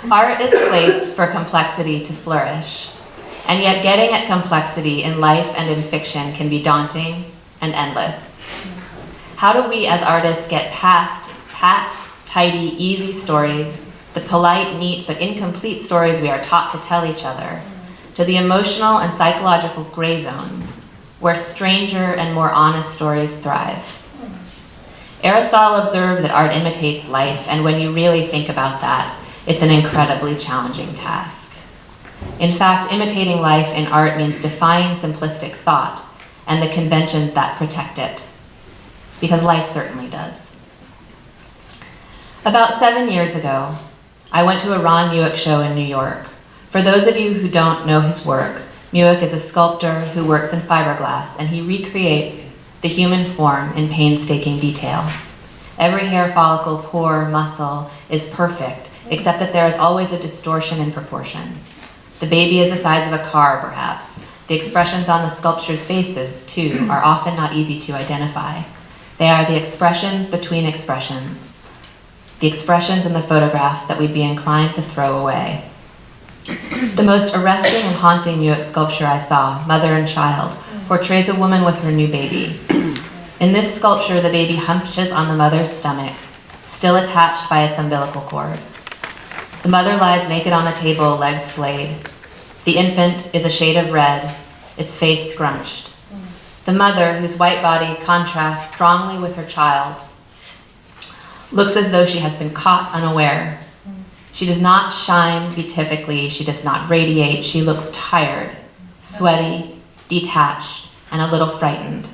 Art is a place for complexity to flourish, and yet getting at complexity in life and in fiction can be daunting and endless. How do we as artists get past pat, tidy, easy stories, the polite, neat, but incomplete stories we are taught to tell each other, to the emotional and psychological gray zones, where stranger and more honest stories thrive? Aristotle observed that art imitates life, and when you really think about that, it's an incredibly challenging task. In fact, imitating life in art means defying simplistic thought and the conventions that protect it, because life certainly does. About 7 years ago, I went to a Ron Mueck show in New York. For those of you who don't know his work, Mueck is a sculptor who works in fiberglass, and he recreates the human form in painstaking detail. Every hair follicle, pore, muscle is perfect, except that there is always a distortion in proportion. The baby is the size of a car, perhaps. The expressions on the sculpture's faces, too, are often not easy to identify. They are the expressions between expressions, the expressions in the photographs that we'd be inclined to throw away. The most arresting and haunting Mueck sculpture I saw, Mother and Child, portrays a woman with her new baby. In this sculpture, the baby hunches on the mother's stomach, still attached by its umbilical cord. The mother lies naked on a table, legs splayed. The infant is a shade of red, its face scrunched. The mother, whose white body contrasts strongly with her child's, looks as though she has been caught unaware. She does not shine beatifically, she does not radiate, she looks tired, sweaty, detached, and a little frightened.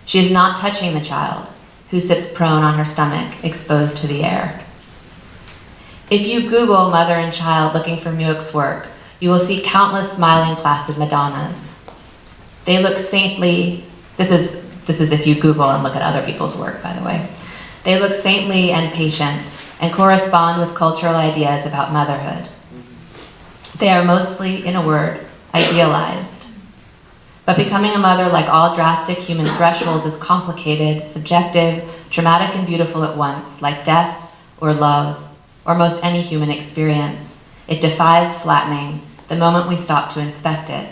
She is not touching the child, who sits prone on her stomach, exposed to the air. If you Google Mother and Child looking for Mueck's work, you will see countless smiling, placid Madonnas. They look saintly. This is if you Google and look at other people's work, by the way. They look saintly and patient and correspond with cultural ideas about motherhood. They are mostly, in a word, idealized. But becoming a mother, like all drastic human thresholds, is complicated, subjective, traumatic and beautiful at once, like death or love, or most any human experience. It defies flattening the moment we stop to inspect it.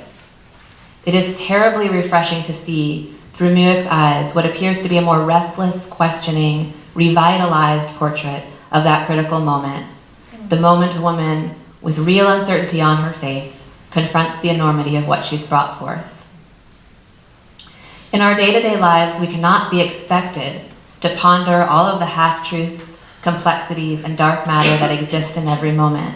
It is terribly refreshing to see, through Mueck's eyes, what appears to be a more restless, questioning, revitalized portrait of that critical moment, the moment a woman with real uncertainty on her face confronts the enormity of what she's brought forth. In our day-to-day lives, we cannot be expected to ponder all of the half-truths, complexities, and dark matter that exist in every moment.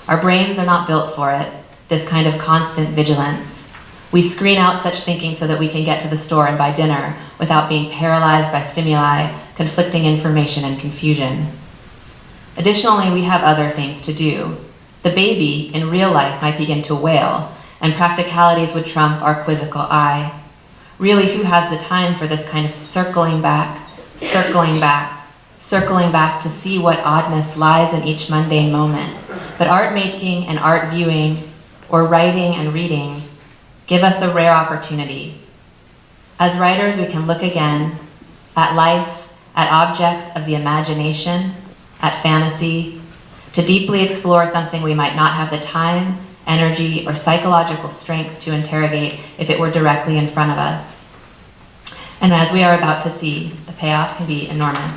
Our brains are not built for it, this kind of constant vigilance. We screen out such thinking so that we can get to the store and buy dinner without being paralyzed by stimuli, conflicting information, and confusion. Additionally, we have other things to do. The baby, in real life, might begin to wail, and practicalities would trump our quizzical eye. Really, who has the time for this kind of circling back to see what oddness lies in each mundane moment? But art making and art viewing, or writing and reading, give us a rare opportunity. As writers, we can look again at life, at objects of the imagination, at fantasy, to deeply explore something we might not have the time, energy, or psychological strength to interrogate if it were directly in front of us. And as we are about to see, the payoff can be enormous.